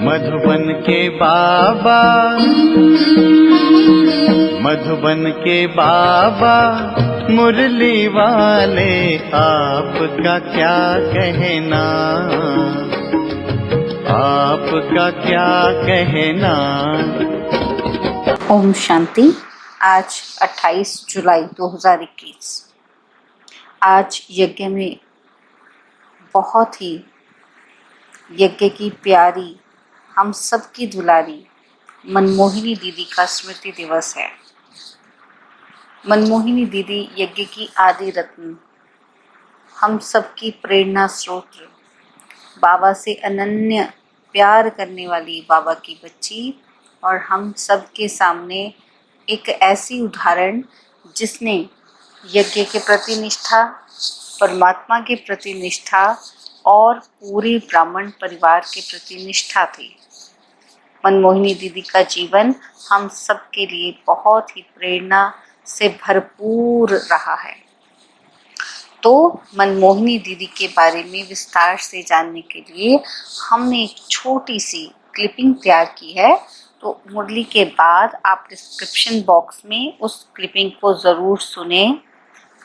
मधुबन के बाबा, मधुबन के बाबा मुरली वाले, आपका क्या कहना, आपका क्या कहना। ओम शांति। आज 28 जुलाई 2021। आज यज्ञ में बहुत ही यज्ञ की प्यारी, हम सबकी दुलारी मनमोहिनी दीदी का स्मृति दिवस है। मनमोहिनी दीदी यज्ञ की आदि रत्न, हम सबकी प्रेरणा स्रोत, बाबा से अनन्य प्यार करने वाली बाबा की बच्ची, और हम सब के सामने एक ऐसी उदाहरण जिसने यज्ञ के प्रति निष्ठा, परमात्मा के प्रति निष्ठा और पूरे ब्राह्मण परिवार के प्रति निष्ठा थी। मनमोहिनी दीदी का जीवन हम सब के लिए बहुत ही प्रेरणा से भरपूर रहा है। तो मनमोहिनी दीदी के बारे में विस्तार से जानने के लिए हमने एक छोटी सी क्लिपिंग तैयार की है। तो मुरली के बाद आप डिस्क्रिप्शन बॉक्स में उस क्लिपिंग को ज़रूर सुने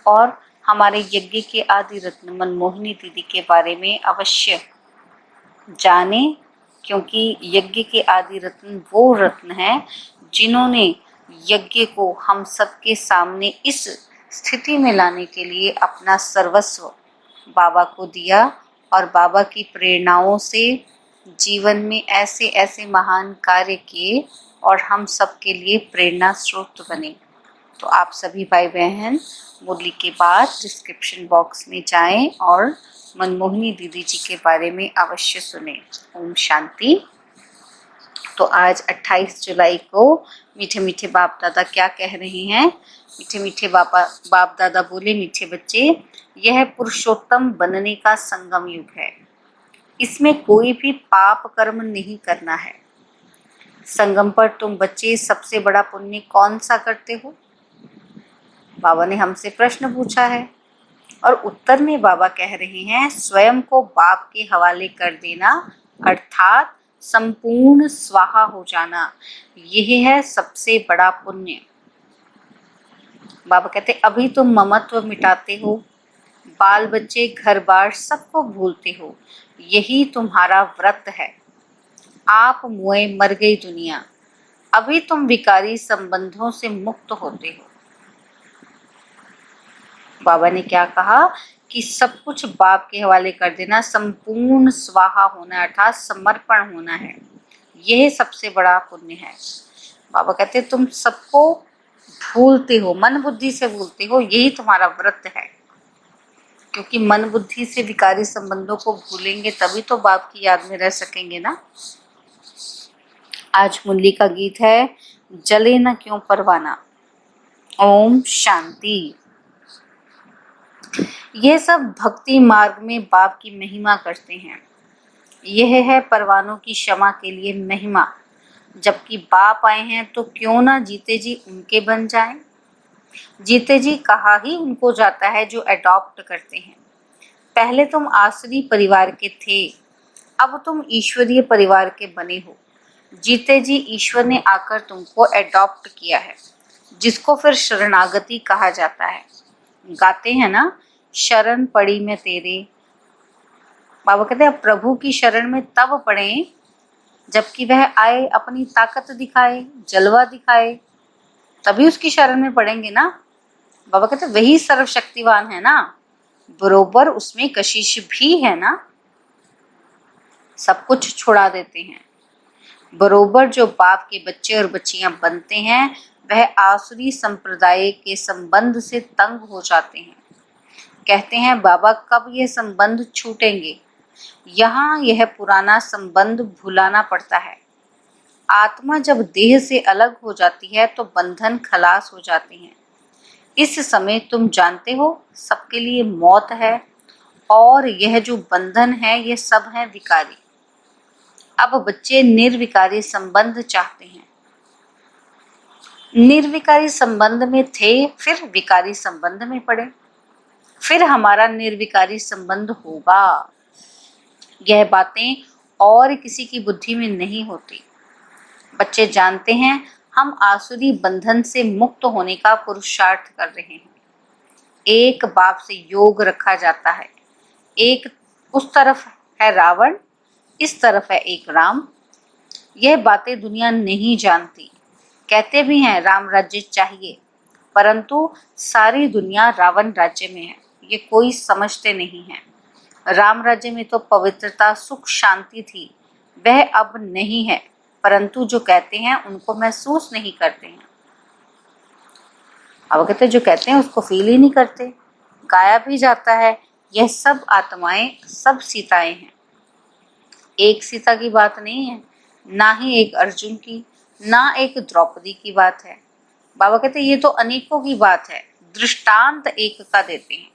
और हमारे यज्ञ के आदि रत्न मनमोहिनी दीदी के बारे में अवश्य जाने, क्योंकि यज्ञ के आदि रत्न वो रत्न हैं जिन्होंने यज्ञ को हम सबके सामने इस स्थिति में लाने के लिए अपना सर्वस्व बाबा को दिया और बाबा की प्रेरणाओं से जीवन में ऐसे ऐसे महान कार्य किए और हम सबके लिए प्रेरणा स्रोत बने। तो आप सभी भाई बहन मुरली के बाद डिस्क्रिप्शन बॉक्स में जाएं और मनमोहिनी दीदी जी के बारे में अवश्य सुने। ओम शांति। तो आज 28 जुलाई को मीठे मीठे बाप दादा क्या कह रहे हैं। मीठे मीठे बाप दादा बोले, मीठे बच्चे, यह पुरुषोत्तम बनने का संगम युग है। इसमें कोई भी पाप कर्म नहीं करना है। संगम पर तुम बच्चे सबसे बड़ा पुण्य कौन सा करते हो? बाबा ने हमसे प्रश्न पूछा है और उत्तर में बाबा कह रहे हैं, स्वयं को बाप के हवाले कर देना, अर्थात संपूर्ण स्वाहा हो जाना, यह है सबसे बड़ा पुण्य। बाबा कहते, अभी तुम ममत्व मिटाते हो, बाल बच्चे घर बार सबको भूलते हो, यही तुम्हारा व्रत है। आप मुए मर गई दुनिया, अभी तुम विकारी संबंधों से मुक्त होते हो। बाबा ने क्या कहा कि सब कुछ बाप के हवाले कर देना, संपूर्ण स्वाहा होना अर्थात समर्पण होना है, यह सबसे बड़ा पुण्य है। बाबा कहते तुम सबको भूलते हो, मन बुद्धि से भूलते हो, यही तुम्हारा व्रत है। क्योंकि मन बुद्धि से विकारी संबंधों को भूलेंगे तभी तो बाप की याद में रह सकेंगे ना। आज मुरली का गीत है, जले न क्यों परवाना। ओम शांति। यह सब भक्ति मार्ग में बाप की महिमा करते हैं। यह है परवानों की क्षमा के लिए महिमा। जबकि बाप आए हैं तो क्यों ना जीते जी उनके बन जाएं। जीते जी कहा ही उनको जाता है जो अडॉप्ट करते हैं। पहले तुम आसुरी परिवार के थे, अब तुम ईश्वरीय परिवार के बने हो। जीते जी ईश्वर ने आकर तुमको अडॉप्ट किया है, जिसको फिर शरणागति कहा जाता है। गाते हैं ना, शरण पड़ी मैं तेरे। बाबा कहते हैं प्रभु की शरण में तब पड़े जबकि वह आए, अपनी ताकत दिखाए, जलवा दिखाए, तभी उसकी शरण में पड़ेंगे ना। बाबा कहते वही सर्वशक्तिवान है ना, बरोबर उसमें कशिश भी है ना, सब कुछ छुड़ा देते हैं। बरोबर जो बाप के बच्चे और बच्चियां बनते हैं वह आसुरी संप्रदाय के संबंध से तंग हो जाते हैं। कहते हैं बाबा कब ये संबंध छूटेंगे। यहाँ यह पुराना संबंध भुलाना पड़ता है। आत्मा जब देह से अलग हो जाती है तो बंधन खलास हो जाते हैं। इस समय तुम जानते हो सबके लिए मौत है और यह जो बंधन है ये सब है विकारी। अब बच्चे निर्विकारी संबंध चाहते हैं। निर्विकारी संबंध में थे, फिर विकारी संबंध में पड़े, फिर हमारा निर्विकारी संबंध होगा। यह बातें और किसी की बुद्धि में नहीं होती। बच्चे जानते हैं हम आसुरी बंधन से मुक्त होने का पुरुषार्थ कर रहे हैं। एक बाप से योग रखा जाता है, एक उस तरफ है रावण, इस तरफ है एक राम। यह बातें दुनिया नहीं जानती। कहते भी हैं राम राज्य चाहिए, परंतु सारी दुनिया रावण राज्य में है, ये कोई समझते नहीं है। राम राज्य में तो पवित्रता, सुख, शांति थी, वह अब नहीं है, परंतु जो कहते हैं उनको महसूस नहीं करते हैं। अब कहते जो कहते हैं उसको फील ही नहीं करते। गाया भी जाता है, यह सब आत्माएं, सब सीताएं हैं। एक सीता की बात नहीं है, ना ही एक अर्जुन की, ना एक द्रौपदी की बात है। बाबा कहते ये तो अनेकों की बात है, दृष्टांत एक का देते हैं।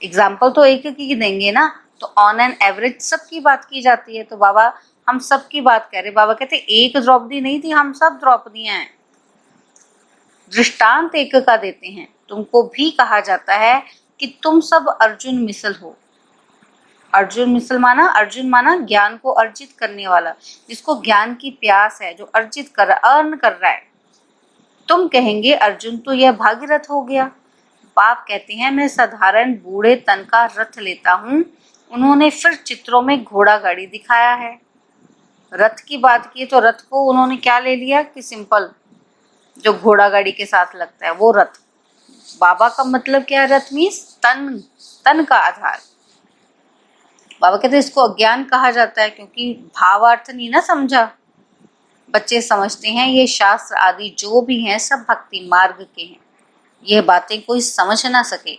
एग्जाम्पल तो एक की देंगे ना, तो ऑन एन एवरेज सबकी बात की जाती है। तो बाबा हम सब की बात कह रहे। बाबा कहते एक द्रौपदी नहीं थी, हम सब द्रौपदियां हैं। दृष्टांत एक का देते हैं। तुमको भी कहा जाता है कि तुम सब अर्जुन मिसल हो। अर्जुन मिसल माना, अर्जुन माना ज्ञान को अर्जित करने वाला, जिसको ज्ञान की प्यास है, जो अर्जित कर अर्न कर रहा है। तुम कहेंगे अर्जुन तो यह भागीरथ हो गया। बाप कहते हैं मैं साधारण बूढ़े तन का रथ लेता हूँ, उन्होंने फिर चित्रों में घोड़ा गाड़ी दिखाया है। रथ की बात की तो रथ को उन्होंने क्या ले लिया कि सिंपल जो घोड़ा गाड़ी के साथ लगता है वो रथ। बाबा का मतलब क्या है? रथ मीन्स तन, तन का आधार। बाबा कहते हैं इसको अज्ञान कहा जाता है, क्योंकि भावार्थ नहीं ना समझा। बच्चे समझते हैं ये शास्त्र आदि जो भी हैं सब भक्ति मार्ग के हैं। यह बातें कोई समझ ना सके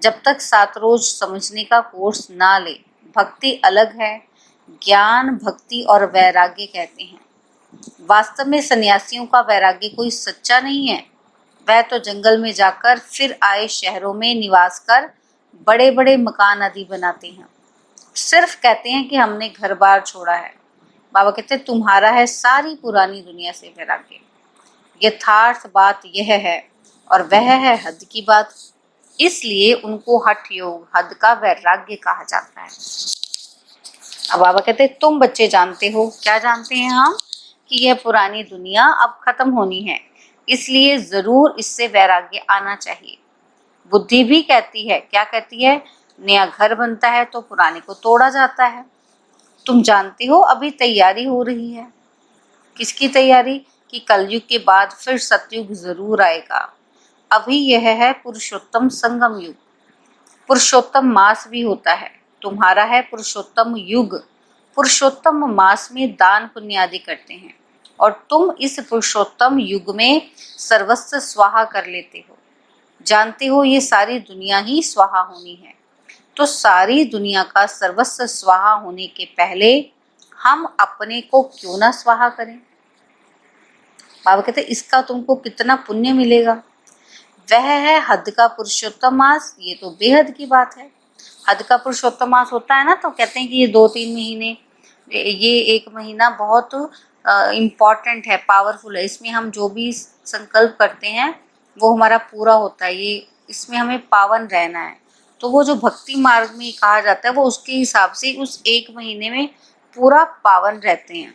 जब तक 7 रोज समझने का कोर्स ना ले। भक्ति अलग है, ज्ञान, भक्ति और वैराग्य कहते हैं। वास्तव में सन्यासियों का वैराग्य कोई सच्चा नहीं है। वह तो जंगल में जाकर फिर आए शहरों में निवास कर बड़े बड़े मकान आदि बनाते हैं। सिर्फ कहते हैं कि हमने घर बार छोड़ा है। बाबा कहते हैं तुम्हारा है सारी पुरानी दुनिया से वैराग्य। यथार्थ बात यह है और वह है हद की बात, इसलिए उनको हठ योग, हद का वैराग्य कहा जाता है। अब बाबा कहते हैं तुम बच्चे जानते हो, क्या जानते हैं हम? कि यह पुरानी दुनिया अब खत्म होनी है, इसलिए जरूर इससे वैराग्य आना चाहिए। बुद्धि भी कहती है, क्या कहती है? नया घर बनता है तो पुराने को तोड़ा जाता है। तुम जानते हो अभी तैयारी हो रही है। किसकी तैयारी? कि कलयुग के बाद फिर सतयुग जरूर आएगा। अभी यह है पुरुषोत्तम संगम युग। पुरुषोत्तम मास भी होता है, तुम्हारा है पुरुषोत्तम युग। पुरुषोत्तम मास में दान पुण्य आदि करते हैं और तुम इस पुरुषोत्तम युग में सर्वस्व स्वाहा कर लेते हो। जानते हो ये सारी दुनिया ही स्वाहा होनी है, तो सारी दुनिया का सर्वस्व स्वाहा होने के पहले हम अपने को क्यों ना स्वाहा करें? बाबा कहते इसका तुमको कितना पुण्य मिलेगा। वह है हद का पुरुषोत्तम मास। ये तो बेहद की बात है। हद का पुरुषोत्तम मास होता है ना, तो कहते हैं कि ये 2-3 महीने, ये 1 महीना बहुत इम्पॉर्टेंट है, पावरफुल है। इसमें हम जो भी संकल्प करते हैं वो हमारा पूरा होता है। ये इसमें हमें पावन रहना है। तो वो जो भक्ति मार्ग में कहा जाता है वो उसके हिसाब से उस 1 महीने में पूरा पावन रहते हैं,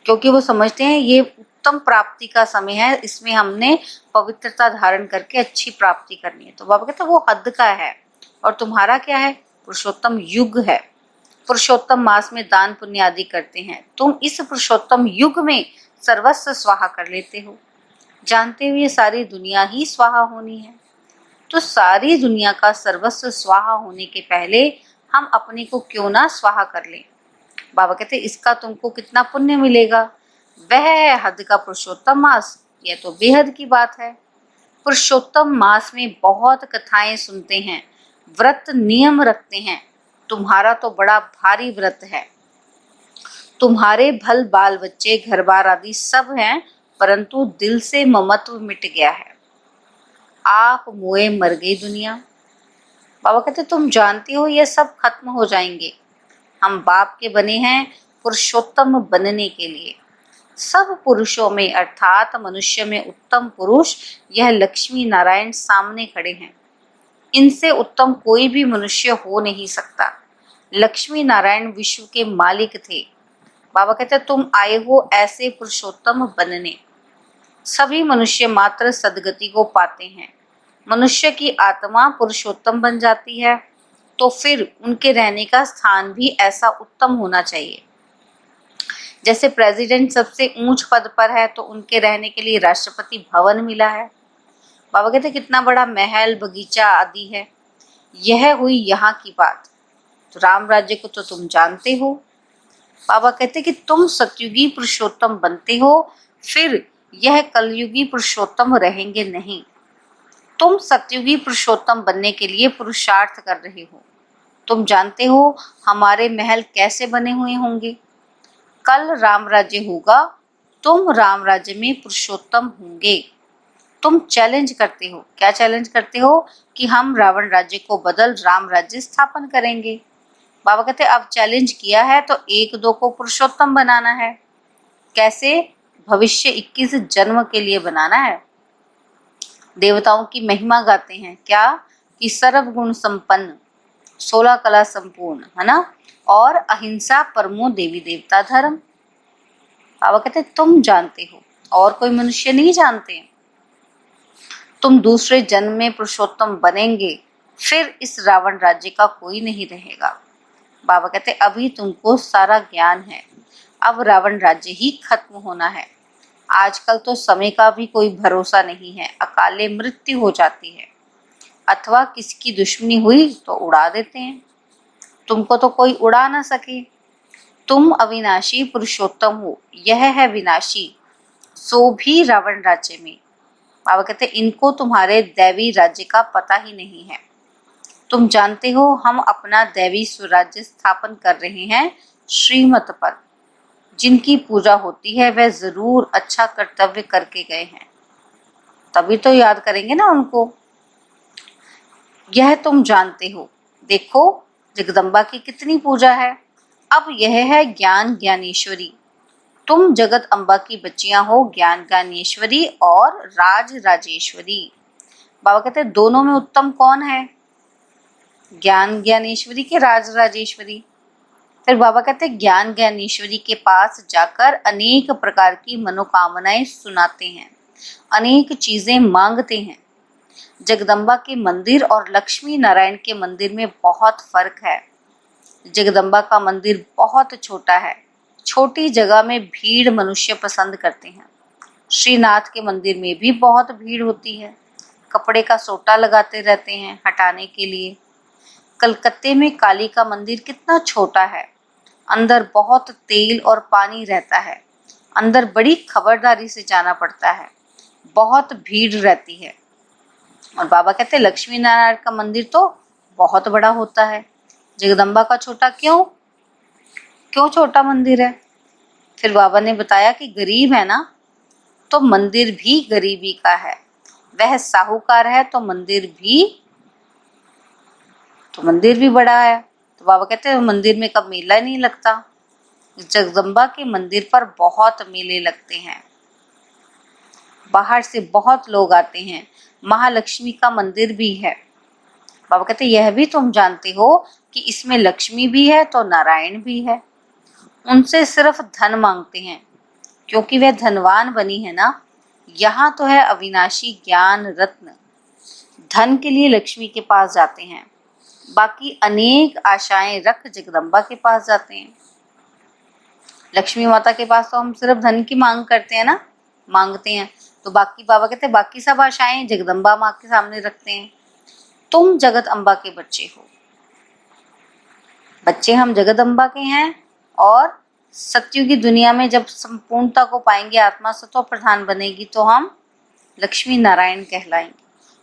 क्योंकि वो समझते हैं ये उत्तम प्राप्ति का समय है, इसमें हमने पवित्रता धारण करके अच्छी प्राप्ति करनी है। तो बाबा कहते हैं वो हद का है और तुम्हारा क्या है? पुरुषोत्तम युग है। पुरुषोत्तम मास में दान पुण्य आदि करते हैं। तुम इस पुरुषोत्तम युग में सर्वस्व स्वाहा कर लेते हो। जानते हो ये सारी दुनिया ही स्वाहा होनी है, तो सारी दुनिया का सर्वस्व स्वाहा होने के पहले हम अपने को क्यों ना स्वाहा कर लें। बाबा कहते इसका तुमको कितना पुण्य मिलेगा। वह है हद का पुरुषोत्तम मास। यह तो बेहद की बात है। पुरुषोत्तम मास में बहुत कथाएं सुनते हैं, व्रत नियम रखते हैं। तुम्हारा तो बड़ा भारी व्रत है। तुम्हारे भल बाल बच्चे, घर बार आदि सब हैं, परंतु दिल से ममत्व मिट गया है। आप मोए मर गई दुनिया। बाबा कहते तुम जानती हो ये सब खत्म हो जाएंगे। हम बाप के बने हैं पुरुषोत्तम बनने के लिए। सब पुरुषों में अर्थात मनुष्य में उत्तम पुरुष यह लक्ष्मी नारायण सामने खड़े हैं। इनसे उत्तम कोई भी मनुष्य हो नहीं सकता। लक्ष्मी नारायण विश्व के मालिक थे। बाबा कहते तुम आए हो ऐसे पुरुषोत्तम बनने। सभी मनुष्य मात्र सदगति को पाते हैं। मनुष्य की आत्मा पुरुषोत्तम बन जाती है तो फिर उनके रहने का स्थान भी ऐसा उत्तम होना चाहिए। जैसे प्रेसिडेंट सबसे ऊंच पद पर है तो उनके रहने के लिए राष्ट्रपति भवन मिला है। बाबा कहते कितना बड़ा महल बगीचा आदि है। यह हुई यहाँ की बात। तो राम राज्य को तो तुम जानते हो। बाबा कहते कि तुम सतयुगी पुरुषोत्तम बनते हो, फिर यह कलयुगी पुरुषोत्तम रहेंगे नहीं। तुम सतयुगी पुरुषोत्तम बनने के लिए पुरुषार्थ कर रहे हो। तुम जानते हो हमारे महल कैसे बने हुए होंगे। कल राम राज्य होगा, तुम राम राज्य में पुरुषोत्तम होंगे। तुम चैलेंज करते हो। क्या चैलेंज करते हो? कि हम रावण राज्य को बदल राम राज्य स्थापन करेंगे। बाबा कहते अब चैलेंज किया है तो एक दो को पुरुषोत्तम बनाना है। कैसे? भविष्य 21 जन्म के लिए बनाना है। देवताओं की महिमा गाते हैं। क्या? कि सर्व गुण संपन्न, 16 कला संपूर्ण, है ना, और अहिंसा परमो देवी देवता धर्म। बाबा कहते तुम जानते हो और कोई मनुष्य नहीं जानते। तुम दूसरे जन्म में पुरुषोत्तम बनेंगे, फिर इस रावण राज्य का कोई नहीं रहेगा। बाबा कहते अभी तुमको सारा ज्ञान है, अब रावण राज्य ही खत्म होना है। आजकल तो समय का भी कोई भरोसा नहीं है। अकाले मृत्यु हो जाती है अथवा किसकी दुश्मनी हुई तो उड़ा देते हैं। तुमको तो कोई उड़ा ना सके। तुम अविनाशी पुरुषोत्तम हो, यह है विनाशी, सो भी रावण राज्य में। बाबा कहते इनको तुम्हारे दैवी राज्य का पता ही नहीं है। तुम जानते हो हम अपना दैवी स्वराज्य स्थापन कर रहे हैं श्रीमत पर। जिनकी पूजा होती है वह जरूर अच्छा कर्तव्य करके गए हैं, तभी तो याद करेंगे ना उनको। यह तुम जानते हो। देखो जगदम्बा की कितनी पूजा है। अब यह है ज्ञान ज्ञानेश्वरी। तुम जगत अम्बा की बच्चियां हो, ज्ञान ज्ञानेश्वरी और राज राजेश्वरी। बाबा कहते हैं दोनों में उत्तम कौन है? ज्ञान ज्ञानेश्वरी के राज राजेश्वरी। फिर बाबा कहते हैं ज्ञान ज्ञानेश्वरी के पास जाकर अनेक प्रकार की मनोकामनाएं सुनाते हैं, अनेक चीजें मांगते हैं। जगदम्बा के मंदिर और लक्ष्मी नारायण के मंदिर में बहुत फर्क है। जगदम्बा का मंदिर बहुत छोटा है, छोटी जगह में भीड़ मनुष्य पसंद करते हैं। श्रीनाथ के मंदिर में भी बहुत भीड़ होती है, कपड़े का सोटा लगाते रहते हैं हटाने के लिए। कलकत्ते में काली का मंदिर कितना छोटा है, अंदर बहुत तेल और पानी रहता है, अंदर बड़ी खबरदारी से जाना पड़ता है, बहुत भीड़ रहती है। और बाबा कहते हैं लक्ष्मी नारायण का मंदिर तो बहुत बड़ा होता है, जगदम्बा का छोटा क्यों? क्यों छोटा मंदिर है? फिर बाबा ने बताया कि गरीब है ना, तो मंदिर भी गरीबी का है। वह साहूकार है तो मंदिर भी बड़ा है। तो बाबा कहते हैं मंदिर में कब मेला नहीं लगता। जगदम्बा के मंदिर पर बहुत मेले लगते हैं, बाहर से बहुत लोग आते हैं। महालक्ष्मी का मंदिर भी है। बाबा कहते यह भी तुम जानते हो कि इसमें लक्ष्मी भी है तो नारायण भी है। उनसे सिर्फ धन मांगते हैं क्योंकि वह धनवान बनी है ना। यहाँ तो है अविनाशी ज्ञान रत्न। धन के लिए लक्ष्मी के पास जाते हैं, बाकी अनेक आशाएं रख जगदम्बा के पास जाते हैं। लक्ष्मी माता के पास तो हम सिर्फ धन की मांग करते हैं ना, मांगते हैं। तो बाकी बाबा कहते हैं बाकी सब आशाएं जगदम्बा माँ के सामने रखते हैं। तुम जगत अम्बा के बच्चे हो। बच्चे हम जगदम्बा के हैं और सत्युग की दुनिया में जब संपूर्णता को पाएंगे, आत्मा सतो प्रधान बनेगी, तो हम लक्ष्मी नारायण कहलाएंगे।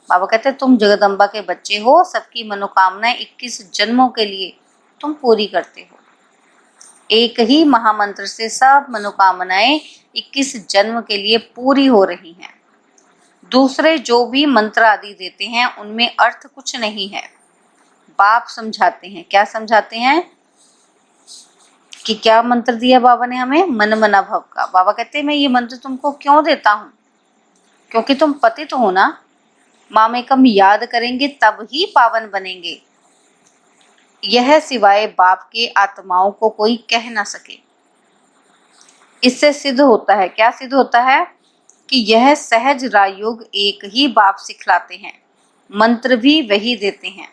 बाबा कहते हैं तुम जगदम्बा के बच्चे हो, सबकी मनोकामनाएं 21 जन्मों के लिए तुम पूरी करते हो। एक ही महामंत्र से सब मनोकामनाएं 21 जन्म के लिए पूरी हो रही हैं। दूसरे जो भी मंत्र आदि देते हैं उनमें अर्थ कुछ नहीं है। बाप समझाते हैं। क्या समझाते हैं? कि क्या मंत्र दिया बाबा ने हमें? मन मना भव का। बाबा कहते हैं मैं ये मंत्र तुमको क्यों देता हूँ? क्योंकि तुम पतित हो ना। मामेकम याद करेंगे तब ही पावन बनेंगे। यह सिवाय बाप के आत्माओं को कोई कह ना सके। इससे सिद्ध होता है, क्या सिद्ध होता है? कि यह सहज राजयोग एक ही बाप सिखलाते हैं, मंत्र भी वही देते हैं।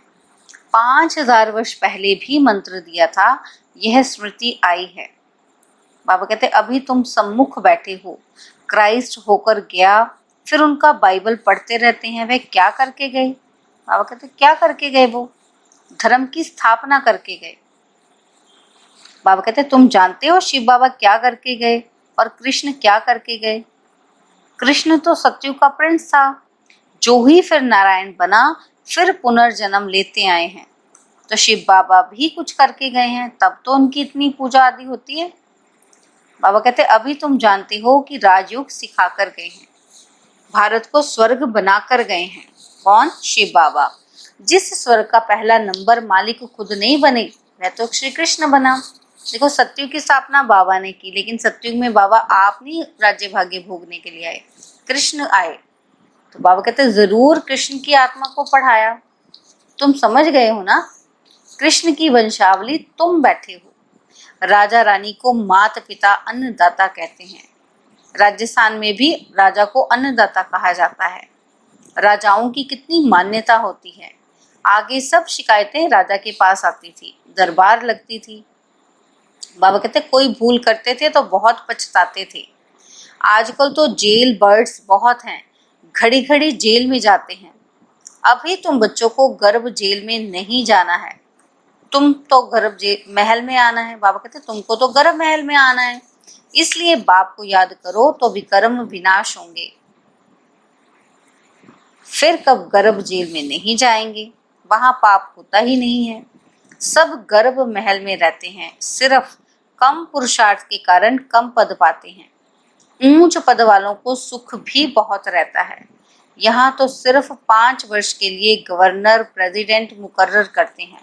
5000 वर्ष पहले भी मंत्र दिया था, यह स्मृति आई है। बाबा कहते अभी तुम सम्मुख बैठे हो, क्राइस्ट होकर गया, फिर उनका बाइबल पढ़ते रहते हैं, वे क्या करके गए? बाबा कहते क्या करके गए? वो धर्म की स्थापना करके गए। बाबा कहते तुम जानते हो शिव बाबा क्या करके गए और कृष्ण क्या करके गए? कृष्ण तो सतयुग का प्रिंस था, जो ही फिर नारायण बना, फिर पुनर्जन्म लेते आए हैं। तो शिव बाबा भी कुछ करके गए हैं, तब तो उनकी इतनी पूजा आदि होती है। बाबा कहते अभी तुम जानते हो कि राजयोग सिखा कर गए हैं, भारत को स्वर्ग बनाकर गए हैं। कौन? शिव बाबा। जिस स्वर्ग का पहला नंबर मालिक खुद नहीं बने, वह तो श्री कृष्ण बना। देखो सतयुग की स्थापना बाबा ने की, लेकिन सतयुग में बाबा आप नहीं राज्य भाग्य भोगने के लिए आए, कृष्ण आए। तो बाबा कहते जरूर कृष्ण की आत्मा को पढ़ाया। तुम समझ गए हो ना, कृष्ण की वंशावली तुम बैठे हो। राजा रानी को माता पिता अन्नदाता कहते हैं। राजस्थान में भी राजा को अन्नदाता कहा जाता है। राजाओं की कितनी मान्यता होती है। आगे सब शिकायतें राजा के पास आती थी, दरबार लगती थी। बाबा कहते कोई भूल करते थे तो बहुत पछताते थे। आजकल तो जेल बर्ड्स बहुत हैं, घड़ी घड़ी जेल में जाते हैं। अभी तुम बच्चों को गर्भ जेल में नहीं जाना है, तुम तो गर्भ जेल महल में आना है। बाबा कहते तुमको तो गर्भ महल में आना है, इसलिए बाप को याद करो तो विकर्म विनाश होंगे। फिर कब गर्भ जेल में नहीं जाएंगे, वहां पाप होता ही नहीं है। सब गर्भ महल में रहते हैं, सिर्फ कम पुरुषार्थ के कारण कम पद पाते हैं। ऊंच पद वालों को सुख भी बहुत रहता है। यहाँ तो सिर्फ 5 वर्ष के लिए गवर्नर प्रेसिडेंट मुकर्रर करते हैं।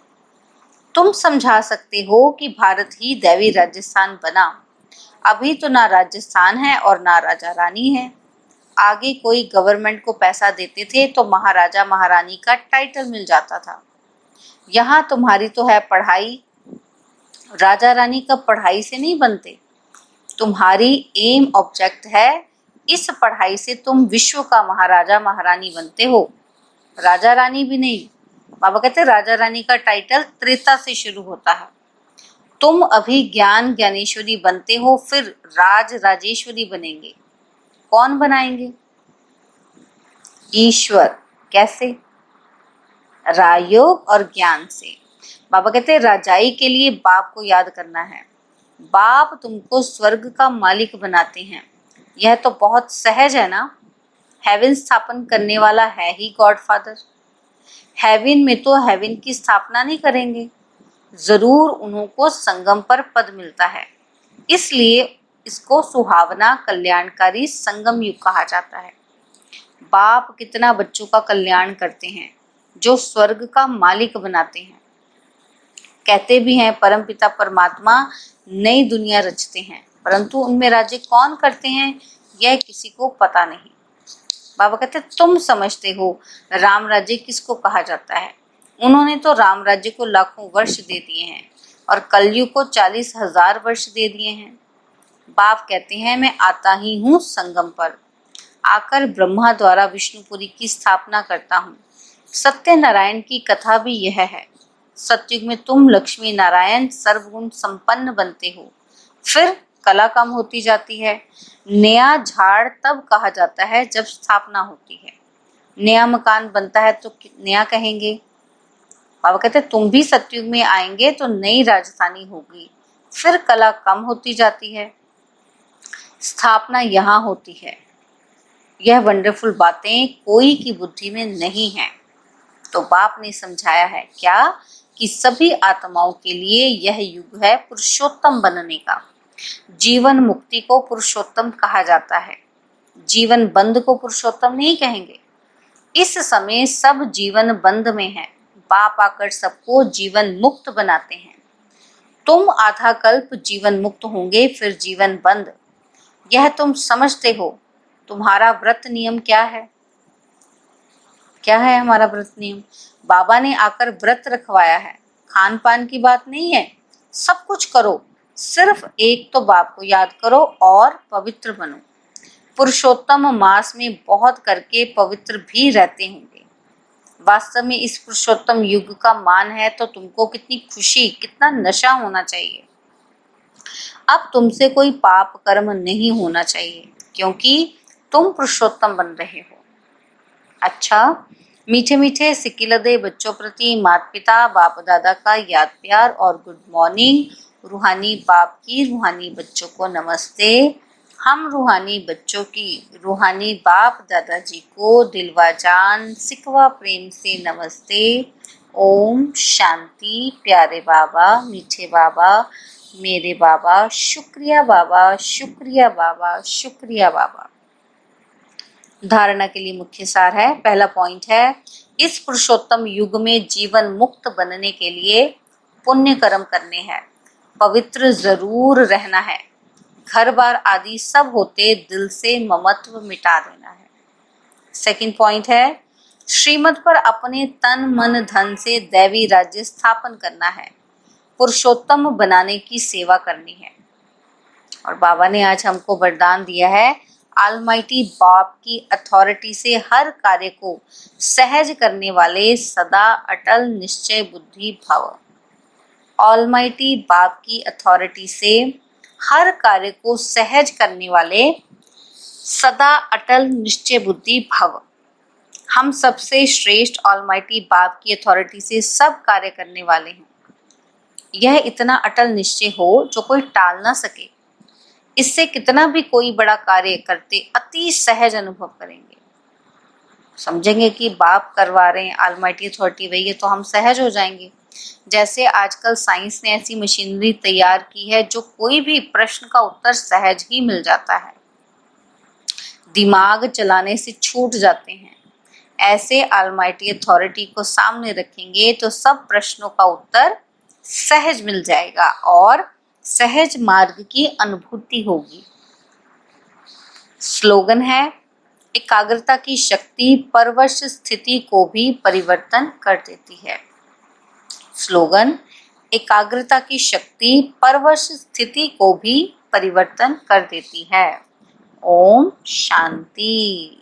तुम समझा सकते हो कि भारत ही दैवी राजस्थान बना। अभी तो ना राजस्थान है और ना राजा रानी है। आगे कोई गवर्नमेंट को पैसा देते थे तो महाराजा महारानी का टाइटल मिल जाता था। यहाँ तुम्हारी तो है पढ़ाई, राजा रानी कब पढ़ाई से नहीं बनते। तुम्हारी एम ऑब्जेक्ट है, इस पढ़ाई से तुम विश्व का महाराजा महारानी बनते हो, राजा रानी भी नहीं। बाबा कहते राजा रानी का टाइटल त्रेता से शुरू होता है। तुम अभी ज्ञान ज्ञानेश्वरी बनते हो, फिर राज राजेश्वरी बनेंगे। कौन बनाएंगे? ईश्वर। कैसे? राजयोग और ज्ञान से। बाबा कहते राजाई के लिए बाप को याद करना है। बाप तुमको स्वर्ग का मालिक बनाते हैं, यह तो बहुत सहज है ना। हेवन स्थापन करने वाला है ही गॉड फादर। हेवन में तो हेवन की स्थापना नहीं करेंगे, जरूर उनको संगम पर पद मिलता है, इसलिए इसको सुहावना कल्याणकारी संगम युग कहा जाता है। बाप कितना बच्चों का कल्याण करते हैं, जो स्वर्ग का मालिक बनाते हैं। कहते भी हैं परमपिता परमात्मा नई दुनिया रचते हैं, परंतु उनमें राज्य कौन करते हैं यह किसी को पता नहीं। बाबा कहते तुम समझते हो राम राज्य किसको कहा जाता है। उन्होंने तो राम राज्य को लाखों वर्ष दे दिए हैं और कलयुग को 40,000 वर्ष दे दिए हैं। बाप कहते हैं मैं आता ही हूँ संगम पर, आकर ब्रह्मा द्वारा विष्णुपुरी की स्थापना करता हूँ। सत्यनारायण की कथा भी यह है। सतयुग में तुम लक्ष्मी नारायण सर्वगुण संपन्न बनते हो, फिर कला कम होती जाती है। नया झाड़ तब कहा जाता है जब स्थापना होती है। नया मकान बनता है तो नया कहेंगे। बाबा कहते तुम भी सतयुग में आएंगे तो नई राजधानी होगी, फिर कला कम होती जाती है, स्थापना यहाँ होती है। यह वंडरफुल बातें कोई की बुद्धि में नहीं है। तो बाप ने समझाया है क्या कि सभी आत्माओं के लिए यह युग है पुरुषोत्तम बनने का। जीवन मुक्ति को पुरुषोत्तम कहा जाता है, जीवन बंद को पुरुषोत्तम नहीं कहेंगे। इस समय सब जीवन बंद में है, बाप आकर सबको जीवन मुक्त बनाते हैं। तुम आधा कल्प जीवन मुक्त होंगे, फिर जीवन बंद। यह तुम समझते हो। तुम्हारा व्रत नियम क्या है? क्या है हमारा व्रत नियम? बाबा ने आकर व्रत रखवाया है, खान पान की बात नहीं है, सब कुछ करो, सिर्फ एक तो बाप को याद करो और पवित्र बनो। पुरुषोत्तम मास में बहुत करके पवित्र भी रहते होंगे। वास्तव में इस पुरुषोत्तम युग का मान है तो तुमको कितनी खुशी, कितना नशा होना चाहिए। अब तुमसे कोई पाप कर्म नहीं होना चाहिए क्योंकि तुम पुरुषोत्तम बन रहे हो। अच्छा, मीठे मीठे सिकिलदे बच्चों प्रति माता पिता बाप दादा का याद प्यार और गुड मॉर्निंग। रूहानी बाप की रूहानी बच्चों को नमस्ते। हम रूहानी बच्चों की रूहानी बाप दादाजी को दिलवा जान सिकवा प्रेम से नमस्ते। ओम शांति। प्यारे बाबा, मीठे बाबा, मेरे बाबा, शुक्रिया बाबा, शुक्रिया बाबा, शुक्रिया बाबा। धारणा के लिए मुख्य सार है। पहला पॉइंट है, इस पुरुषोत्तम युग में जीवन मुक्त बनने के लिए पुण्य कर्म करने हैं, पवित्र जरूर रहना है, घर बार आदि सब होते दिल से ममत्व मिटा देना है। सेकंड पॉइंट है, श्रीमत पर अपने तन मन धन से दैवी राज्य स्थापन करना है, पुरुषोत्तम बनाने की सेवा करनी है। और बाबा ने आज हमको वरदान दिया है, ऑलमाइटी बाप की अथॉरिटी से हर कार्य को सहज करने वाले सदा अटल निश्चय बुद्धि भव। ऑलमाइटी बाप की अथॉरिटी से हर कार्य को सहज करने वाले सदा अटल निश्चय बुद्धि भव। हम सबसे श्रेष्ठ ऑलमाइटी बाप की अथॉरिटी से सब कार्य करने वाले हैं। यह इतना अटल निश्चय हो जो कोई टाल ना सके। इससे कितना भी कोई बड़ा कार्य करते अति सहज अनुभव करेंगे। समझेंगे कि बाप करवा रहे हैं, ऑलमाइटी अथॉरिटी वही है, तो हम सहज हो जाएंगे। जैसे आजकल साइंस ने ऐसी मशीनरी तैयार की है जो कोई भी प्रश्न का उत्तर सहज ही मिल जाता है, दिमाग चलाने से छूट जाते हैं। ऐसे ऑलमाइटी अथॉरिटी को सामने रखेंगे तो सब प्रश्नों का उत्तर सहज मिल जाएगा और सहज मार्ग की अनुभूति होगी। स्लोगन है, एकाग्रता की शक्ति परवश स्थिति को भी परिवर्तन कर देती है। स्लोगन, एकाग्रता की शक्ति परवश स्थिति को भी परिवर्तन कर देती है। ओम शांति।